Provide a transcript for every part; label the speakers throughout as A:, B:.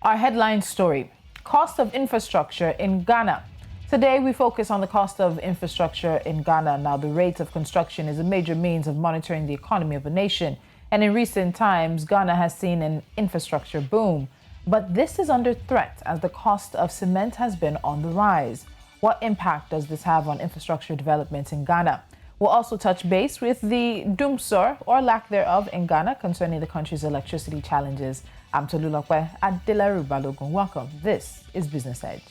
A: Our headline story: cost of infrastructure in Ghana. Today, we focus on the cost of infrastructure in Ghana. Now, the rate of construction is a major means of monitoring the economy of a nation. And in recent times, Ghana has seen an infrastructure boom. But this is under threat as the cost of cement has been on the rise. What impact does this have on infrastructure development in Ghana? We'll also touch base with the doomsor or lack thereof in Ghana concerning the country's electricity challenges. I'm Tolulokwe Adelaru Balogun. Welcome. This is Business Edge.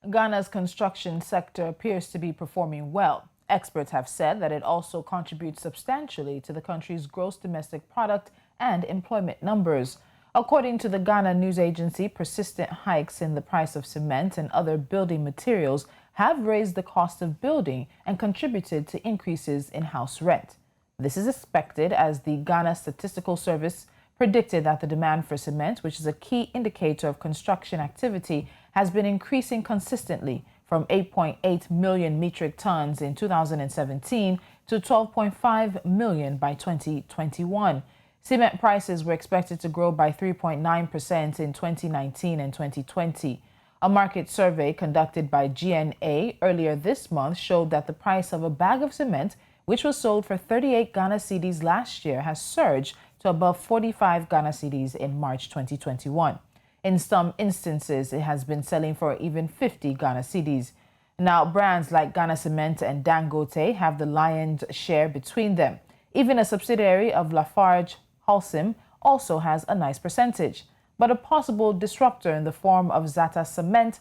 A: Ghana's construction sector appears to be performing well. Experts have said that it also contributes substantially to the country's gross domestic product and employment numbers. According to the Ghana news agency, persistent hikes in the price of cement and other building materials have raised the cost of building and contributed to increases in house rent. This is expected as the Ghana Statistical Service predicted that the demand for cement, which is a key indicator of construction activity, has been increasing consistently from 8.8 million metric tons in 2017 to 12.5 million by 2021. Cement prices were expected to grow by 3.9% in 2019 and 2020. A market survey conducted by GNA earlier this month showed that the price of a bag of cement, which was sold for 38 Ghana cedis last year, has surged to above 45 Ghana cedis in March 2021. In some instances, it has been selling for even 50 Ghana cedis. Now, brands like Jata Cement and Dangote have the lion's share between them. Even a subsidiary of Lafarge Holcim also has a nice percentage. But a possible disruptor in the form of Jata Cement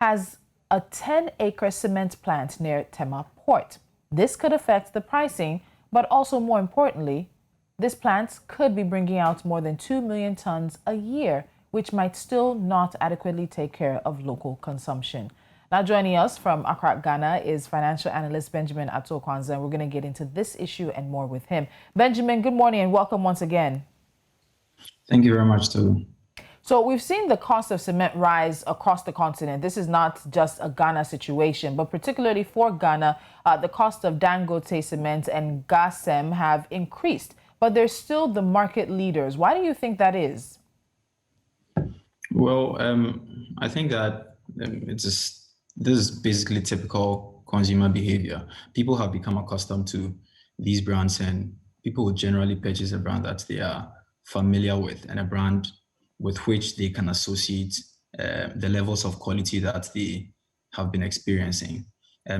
A: has a 10-acre cement plant near Tema Port. This could affect the pricing, but also more importantly, this plant could be bringing out more than 2 million tons a year, which might still not adequately take care of local consumption. Now, joining us from Accra, Ghana, is financial analyst Benjamin Atokwanza, and we're going to get into this issue and more with him. Benjamin, good morning and welcome once again.
B: Thank you very much, too.
A: So we've seen the cost of cement rise across the continent. This is not just a Ghana situation, but particularly for Ghana, the cost of Dangote Cement and Gasem have increased, but they're still the market leaders. Why do you think that is?
B: Well, I think that this is basically typical consumer behavior. People have become accustomed to these brands, and people will generally purchase a brand that they are familiar with and a brand with which they can associate the levels of quality that they have been experiencing.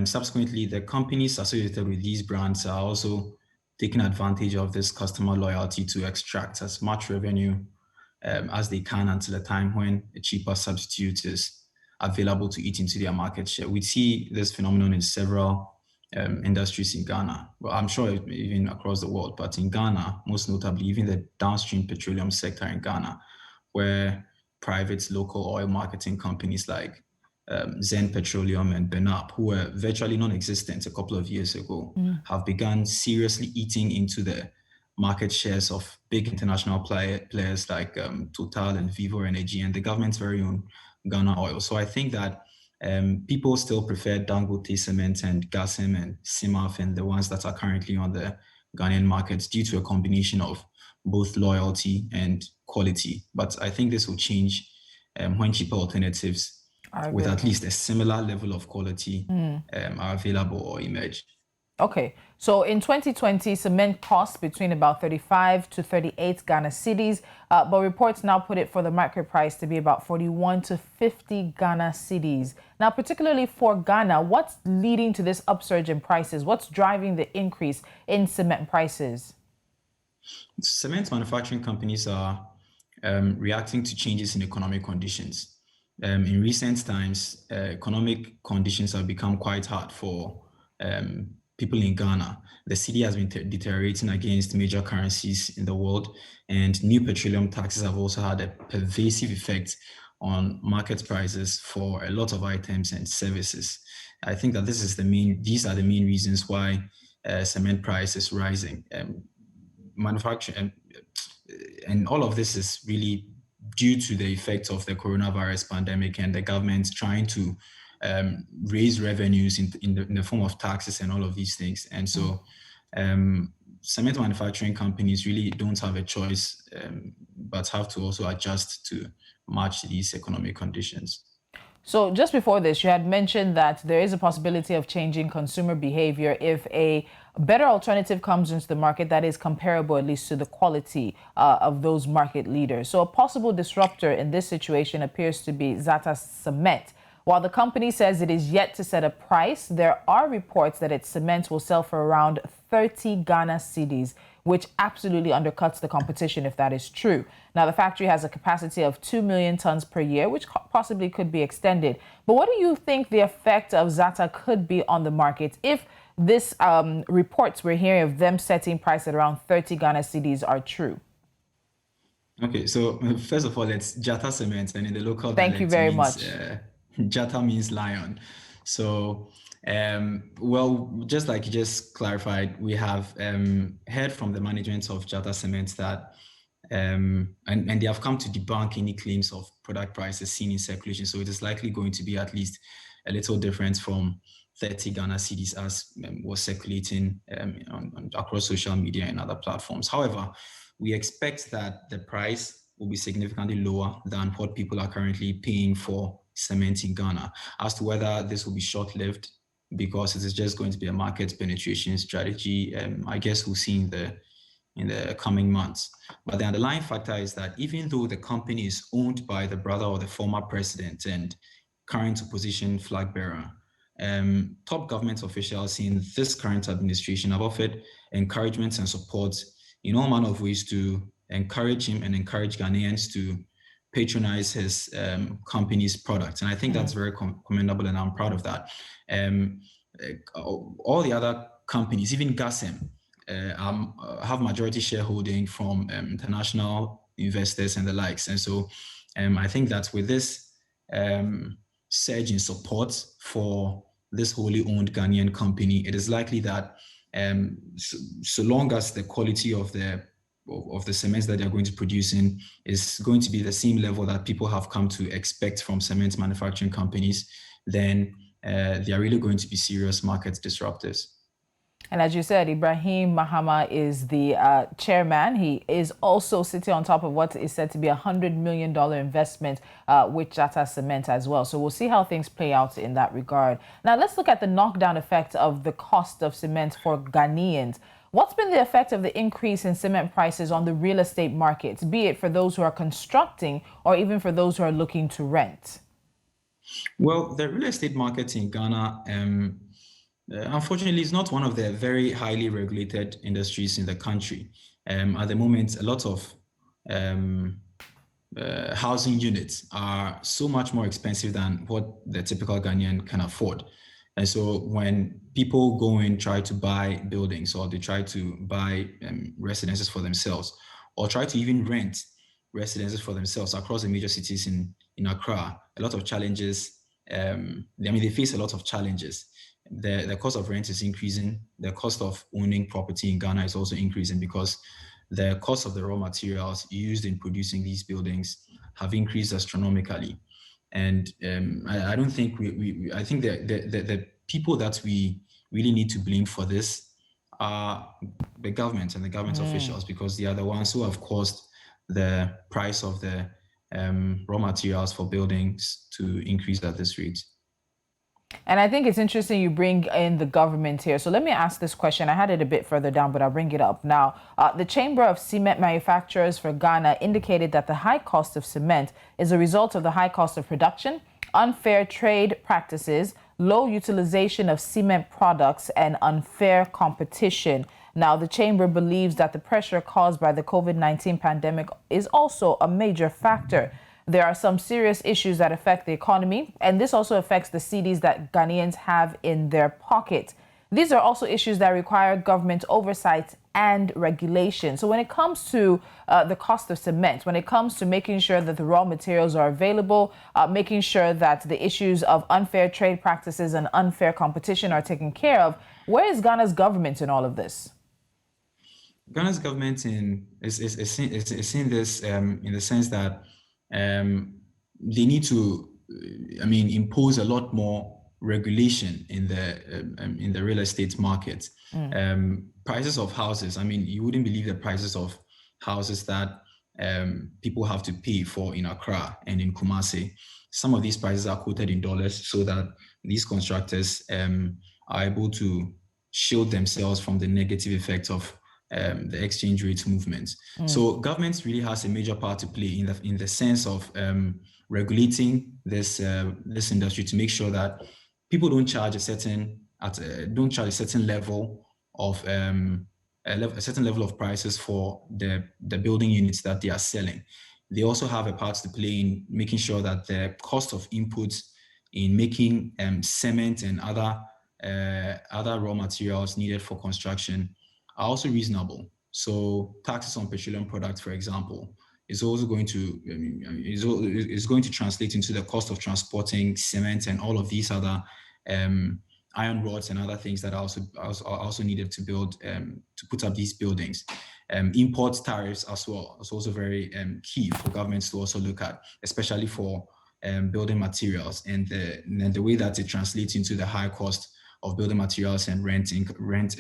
B: Subsequently, the companies associated with these brands are also taking advantage of this customer loyalty to extract as much revenue as they can until a time when a cheaper substitute is available to eat into their market share. We see this phenomenon in several industries in Ghana. Well, I'm sure even across the world, but in Ghana, most notably, even the downstream petroleum sector in Ghana, where private local oil marketing companies like Zen Petroleum and Benap, who were virtually non-existent a couple of years ago, have begun seriously eating into the market shares of big international players like Total and Vivo Energy and the government's very own Ghana Oil. So I think that people still prefer Dangote Cement and Gasem and Simaf and the ones that are currently on the Ghanaian markets due to a combination of both loyalty and quality. But I think this will change when cheaper alternatives with at least a similar level of quality are available or emerge.
A: Okay, so in 2020, cement cost between about 35 to 38 Ghana cedis, but reports now put it for the market price to be about 41 to 50 Ghana cedis. Now, particularly for Ghana, what's leading to this upsurge in prices? What's driving the increase in cement prices?
B: Cement manufacturing companies are reacting to changes in economic conditions. In recent times, economic conditions have become quite hard for people in Ghana. The cedi has been deteriorating against major currencies in the world, and new petroleum taxes have also had a pervasive effect on market prices for a lot of items and services. I think that these are the main reasons why cement price is rising. and all of this is really due to the effects of the coronavirus pandemic and the government trying to raise revenues in the form of taxes and all of these things. And so cement manufacturing companies really don't have a choice, but have to also adjust to match these economic conditions.
A: So just before this, you had mentioned that there is a possibility of changing consumer behavior if a better alternative comes into the market that is comparable, at least to the quality of those market leaders. So a possible disruptor in this situation appears to be Jata Cement. While the company says it is yet to set a price, there are reports that its cement will sell for around 30 Ghana cedis, which absolutely undercuts the competition if that is true. Now, the factory has a capacity of 2 million tons per year, which possibly could be extended. But what do you think the effect of Jata could be on the market if this reports we're hearing of them setting price at around 30 Ghana cedis are true?
B: Okay, so first of all, it's Jata Cement, and in the local
A: Thank you
B: dialect, it
A: very
B: means
A: much.
B: Jata means lion. So, well, just like you just clarified, we have heard from the management of Jata Cement that, and they have come to debunk any claims of product prices seen in circulation. So it is likely going to be at least a little different from 30 Ghana cedis as was circulating across social media and other platforms. However, we expect that the price will be significantly lower than what people are currently paying for cement in Ghana. As to whether this will be short-lived, because it is just going to be a market penetration strategy, I guess we'll see in the coming months. But the underlying factor is that even though the company is owned by the brother of the former president and current opposition flag bearer, top government officials in this current administration have offered encouragement and support in all manner of ways to encourage him and encourage Ghanaians to patronize his company's products. And I think that's very commendable, and I'm proud of that. All the other companies, even Gasem, have majority shareholding from international investors and the likes. And so I think that with this surge in support for this wholly owned Ghanaian company, it is likely that so long as the quality of the cements that they're going to produce in is going to be the same level that people have come to expect from cement manufacturing companies, then they are really going to be serious market disruptors.
A: And as you said, Ibrahim Mahama is the chairman. He is also sitting on top of what is said to be $100 million investment with Jata Cement as well. So we'll see how things play out in that regard. Now, let's look at the knockdown effect of the cost of cement for Ghanaians. What's been the effect of the increase in cement prices on the real estate markets, be it for those who are constructing or even for those who are looking to rent?
B: Well, the real estate market in Ghana, unfortunately, it's not one of the very highly regulated industries in the country. At the moment, a lot of housing units are so much more expensive than what the typical Ghanaian can afford. And so when people go and try to buy buildings, or they try to buy residences for themselves, or try to even rent residences for themselves across the major cities in Accra, a lot of challenges. They face a lot of challenges. The cost of rent is increasing. The cost of owning property in Ghana is also increasing because the cost of the raw materials used in producing these buildings have increased astronomically. And I don't think I think that the people that we really need to blame for this are the government and the government officials, because they are the ones who have caused the price of the raw materials for buildings to increase at this rate.
A: And I think it's interesting you bring in the government here. So let me ask this question. I had it a bit further down, but I'll bring it up now. The Chamber of Cement Manufacturers for Ghana indicated that the high cost of cement is a result of the high cost of production, unfair trade practices, low utilization of cement products, and unfair competition. Now, the chamber believes that the pressure caused by the COVID-19 pandemic is also a major factor. There are some serious issues that affect the economy, and this also affects the cedis that Ghanaians have in their pocket. These are also issues that require government oversight and regulation. So when it comes to the cost of cement, when it comes to making sure that the raw materials are available, making sure that the issues of unfair trade practices and unfair competition are taken care of, where is Ghana's government in all of this?
B: Ghana's government is seeing this in the sense that um, they need to, impose a lot more regulation in the real estate market.
A: Mm.
B: Prices of houses. I mean, you wouldn't believe the prices of houses that people have to pay for in Accra and in Kumasi. Some of these prices are quoted in dollars, so that these constructors are able to shield themselves from the negative effects of the exchange rate movements.
A: Mm.
B: So government really has a major part to play in the sense of regulating this industry to make sure that people don't charge a certain level of a certain level of prices for the building units that they are selling. They also have a part to play in making sure that the cost of inputs in making cement and other raw materials needed for construction are also reasonable. So taxes on petroleum products, for example, is also going to is going to translate into the cost of transporting cement and all of these other um, iron rods and other things that are also needed to build to put up these buildings. Import tariffs as well is also very key for governments to also look at, especially for building materials and the way that it translates into the high cost of building materials and rent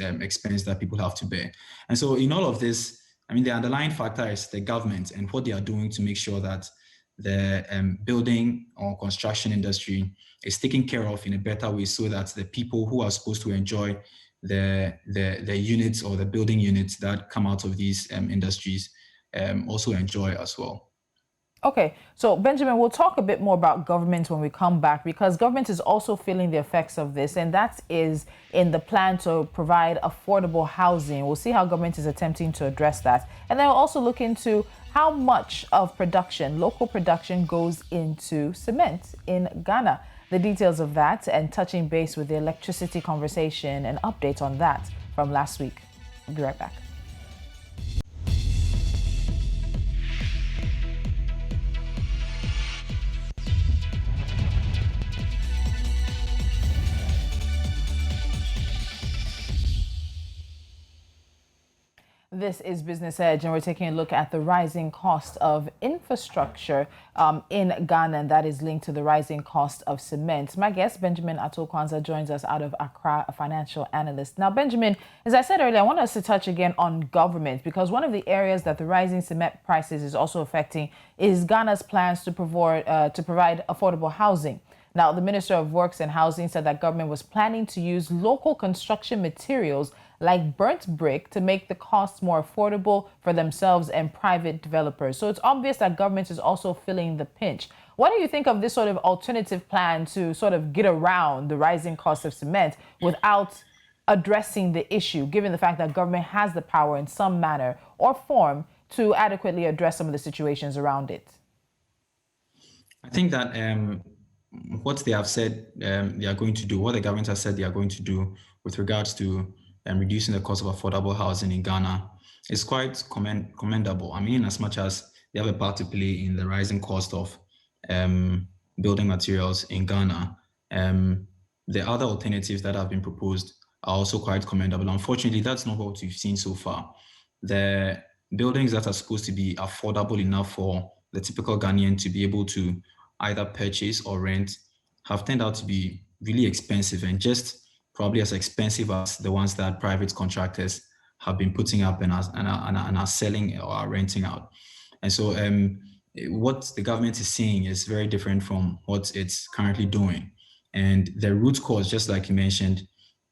B: expense that people have to bear. And so in all of this, I mean, the underlying factor is the government and what they are doing to make sure that the building or construction industry is taken care of in a better way, so that the people who are supposed to enjoy the units or the building units that come out of these industries also enjoy as well.
A: Okay, so Benjamin, we'll talk a bit more about government when we come back, because government is also feeling the effects of this, and that is in the plan to provide affordable housing. We'll see how government is attempting to address that. And then we'll also look into how much of production, local production, goes into cement in Ghana. The details of that and touching base with the electricity conversation and update on that from last week. We'll be right back. This is Business Edge, and we're taking a look at the rising cost of infrastructure in Ghana, and that is linked to the rising cost of cement. My guest, Benjamin Atokwanza, joins us out of Accra, a financial analyst. Now, Benjamin, as I said earlier, I want us to touch again on government, because one of the areas that the rising cement prices is also affecting is Ghana's plans to provide affordable housing. Now, the Minister of Works and Housing said that government was planning to use local construction materials like burnt brick to make the costs more affordable for themselves and private developers. So it's obvious that government is also feeling the pinch. What do you think of this sort of alternative plan to sort of get around the rising cost of cement without addressing the issue, given the fact that government has the power in some manner or form to adequately address some of the situations around it?
B: I think that what they have said they are going to do, what the government has said they are going to do with regards to reducing the cost of affordable housing in Ghana is quite commendable. I mean, as much as they have a part to play in the rising cost of building materials in Ghana, the other alternatives that have been proposed are also quite commendable. Unfortunately, that's not what we've seen so far. The buildings that are supposed to be affordable enough for the typical Ghanaian to be able to either purchase or rent have turned out to be really expensive, and just probably as expensive as the ones that private contractors have been putting up and are selling or are renting out. And so what the government is saying is very different from what it's currently doing. And the root cause, just like you mentioned,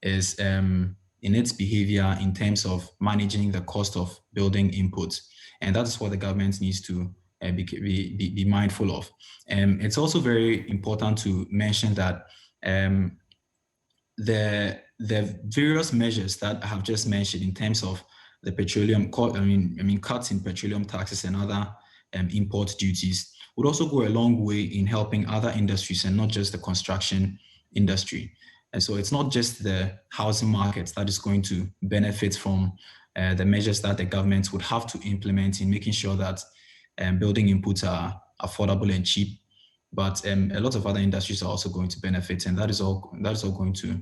B: is in its behavior in terms of managing the cost of building inputs. And that's what the government needs to be mindful of. It's also very important to mention that the various measures that I have just mentioned in terms of the petroleum, cuts in petroleum taxes and other import duties would also go a long way in helping other industries and not just the construction industry. And so it's not just the housing market that is going to benefit from the measures that the government would have to implement in making sure that building inputs are affordable and cheap, but a lot of other industries are also going to benefit, and that is all going to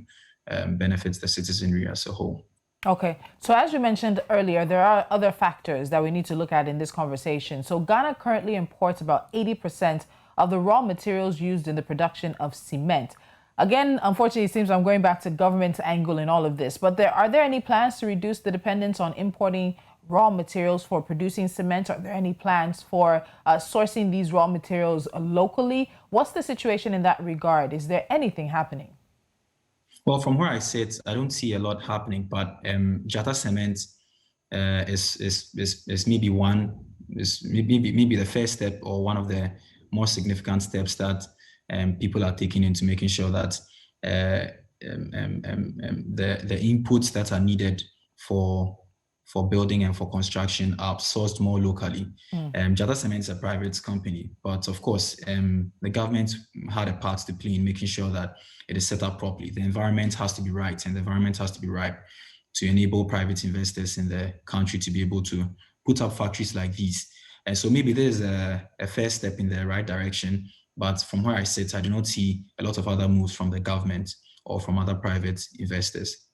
B: benefit the citizenry as a whole.
A: Okay, so as you mentioned earlier, there are other factors that we need to look at in this conversation. So Ghana currently imports about 80% of the raw materials used in the production of cement. Again, unfortunately, it seems I'm going back to government angle in all of this, but are there any plans to reduce the dependence on importing raw materials for producing cement? Are there any plans for sourcing these raw materials locally? What's the situation in that regard? Is there anything happening?
B: Well, from where I sit, I don't see a lot happening, but Jata Cement is maybe maybe the first step or one of the more significant steps that people are taking into making sure that uh, the inputs that are needed for for building and for construction are sourced more locally.
A: Mm.
B: Jata Cement is a private company, but of course, the government had a part to play in making sure that it is set up properly. The environment has to be right, and the environment has to be right to enable private investors in the country to be able to put up factories like these. And so maybe there's a first step in the right direction. But from where I sit, I do not see a lot of other moves from the government or from other private investors.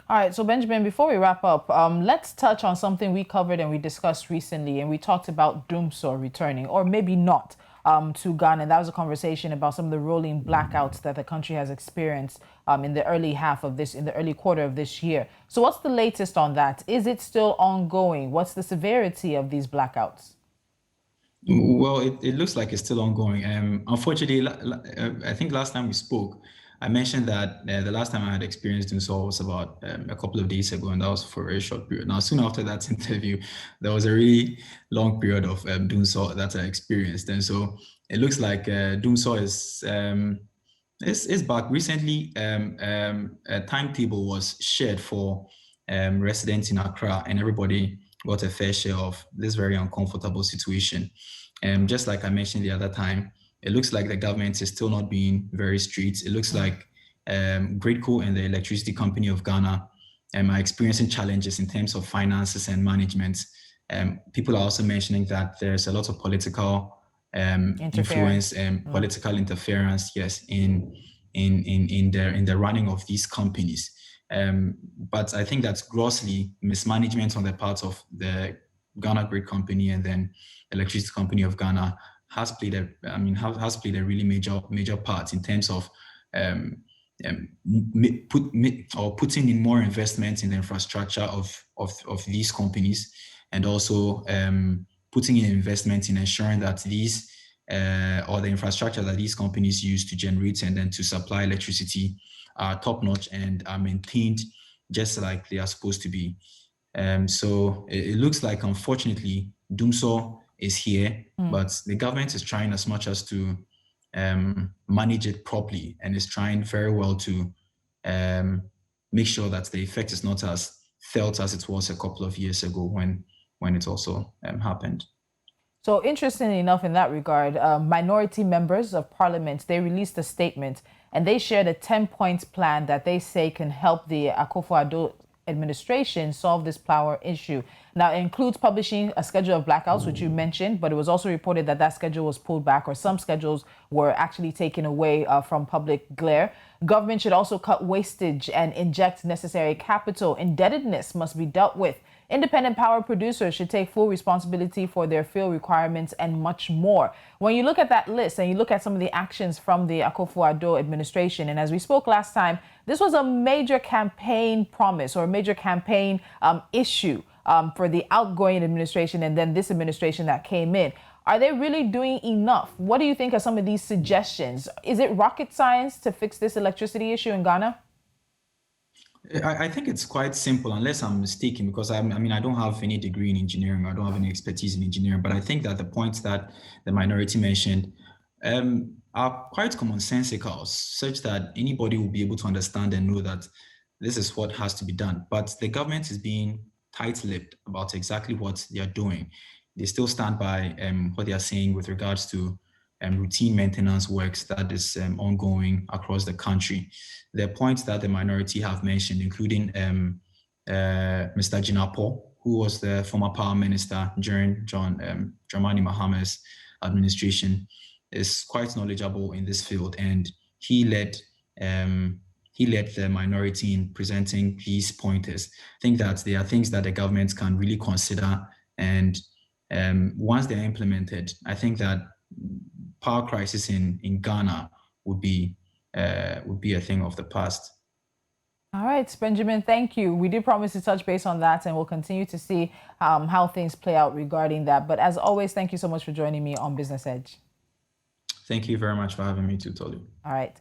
A: All right, so Benjamin, before we wrap up, let's touch on something we covered and we discussed recently, and we talked about Doomsaw returning, or maybe not, to Ghana. That was a conversation about some of the rolling blackouts that the country has experienced in the early quarter of this year. So, what's the latest on that? Is it still ongoing? What's the severity of these blackouts?
B: Well, it looks like it's still ongoing. Unfortunately, I think last time we spoke, I mentioned that the last time I had experienced in Seoul was about a couple of days ago, and that was for a very short period. Now, soon after that interview, there was a really long period of Doomsaw that I experienced, and so it looks like Doomsaw is back. Recently, a timetable was shared for residents in Accra, and everybody got a fair share of this very uncomfortable situation. Just like I mentioned the other time, it looks like the government is still not being very strict. It looks
A: Mm.
B: like Gridco and the Electricity Company of Ghana are experiencing challenges in terms of finances and management. People are also mentioning that there's a lot of political influence
A: Interference.
B: and
A: Mm.
B: political interference, yes, in the running of these companies. But I think that's grossly mismanagement on the part of the Ghana Grid Company and then Electricity Company of Ghana has played a really major part in terms of um, putting in more investment in the infrastructure of these companies, and also putting in investment in ensuring that these or the infrastructure that these companies use to generate and then to supply electricity are top notch and are maintained just like they are supposed to be. So it looks like, unfortunately, Doomsaw is here,
A: Mm.
B: but the government is trying as much as to manage it properly and is trying very well to um, make sure that the effect is not as felt as it was a couple of years ago when it also happened.
A: So, interestingly enough, in that regard, minority members of parliament they released a statement and they shared a 10-point plan that they say can help the Akufo-Addo administration solve this power issue. Now, it includes publishing a schedule of blackouts, which you mentioned, but it was also reported that that schedule was pulled back, or some schedules were actually taken away from public glare. Government should also cut wastage and inject necessary capital. Indebtedness must be dealt with. Independent power producers should take full responsibility for their field requirements and much more. When you look at that list and you look at some of the actions from the Akufo-Addo administration, and as we spoke last time, this was a major campaign promise or a major campaign issue for the outgoing administration and then this administration that came in. Are they really doing enough? What do you think of some of these suggestions? Is it rocket science to fix this electricity issue in Ghana?
B: I think it's quite simple, unless I'm mistaken, because I don't have any degree in engineering. I don't have any expertise in engineering, but I think that the points that the minority mentioned are quite commonsensical, such that anybody will be able to understand and know that this is what has to be done. But the government is being tight-lipped about exactly what they are doing. They still stand by what they are saying with regards to routine maintenance works that is ongoing across the country. The points that the minority have mentioned, including Mr. Jinapo, who was the former power minister during Dramani Mahama's administration, is quite knowledgeable in this field, and he led um, he led the minority in presenting peace pointers. I think that there are things that the government can really consider, and once they're implemented, I think that power crisis in Ghana would be a thing of the past.
A: All right, Benjamin, thank you. We did promise to touch base on that, and we'll continue to see how things play out regarding that. But as always, thank you so much for joining me on Business Edge.
B: Thank you very much for having me too, Tolu.
A: All right.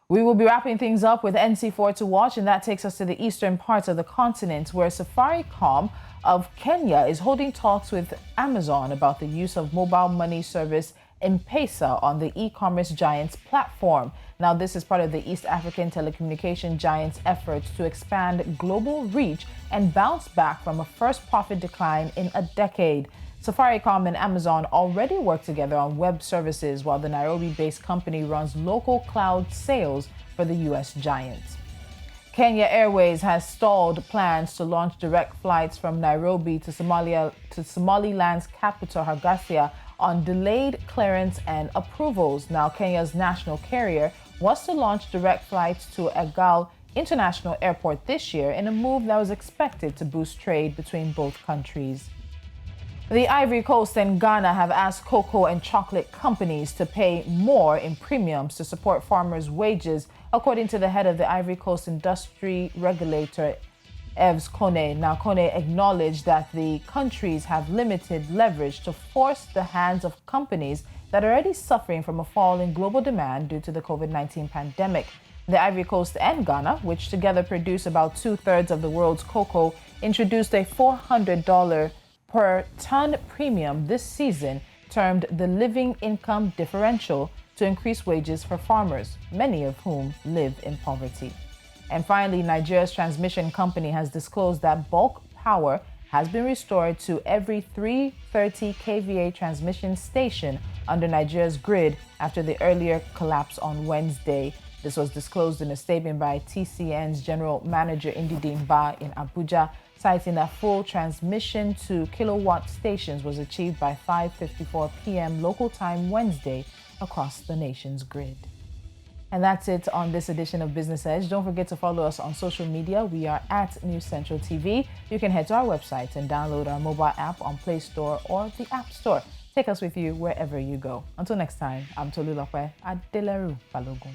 A: We will be wrapping things up with NC4 to watch, and that takes us to the eastern parts of the continent, where Safaricom of Kenya is holding talks with Amazon about the use of mobile money service M-Pesa on the e-commerce giant's platform. Now, this is part of the East African telecommunication giant's efforts to expand global reach and bounce back from a first profit decline in a decade. Safaricom and Amazon already work together on web services, while the Nairobi-based company runs local cloud sales for the U.S. giant. Kenya Airways has stalled plans to launch direct flights from Nairobi to Somaliland's capital, Hargeisa, on delayed clearance and approvals. Now, Kenya's national carrier was to launch direct flights to Egal International Airport this year in a move that was expected to boost trade between both countries. The Ivory Coast and Ghana have asked cocoa and chocolate companies to pay more in premiums to support farmers' wages, according to the head of the Ivory Coast industry regulator, Yves Kone. Now, Kone acknowledged that the countries have limited leverage to force the hands of companies that are already suffering from a fall in global demand due to the COVID-19 pandemic. The Ivory Coast and Ghana, which together produce about 2/3 of the world's cocoa, introduced a $400 per ton premium this season, termed the living income differential, to increase wages for farmers, many of whom live in poverty. And finally, Nigeria's transmission company has disclosed that bulk power has been restored to every 330 kVA transmission station under Nigeria's grid after the earlier collapse on Wednesday. This was disclosed in a statement by TCN's General Manager Ndidi Ba in Abuja, citing that full transmission to kilowatt stations was achieved by 5:54 p.m. local time Wednesday across the nation's grid. And that's it on this edition of Business Edge. Don't forget to follow us on social media. We are at News Central TV. You can head to our website and download our mobile app on Play Store or the App Store. Take us with you wherever you go. Until next time, I'm Tolu Lokwe Adeleru Balogun.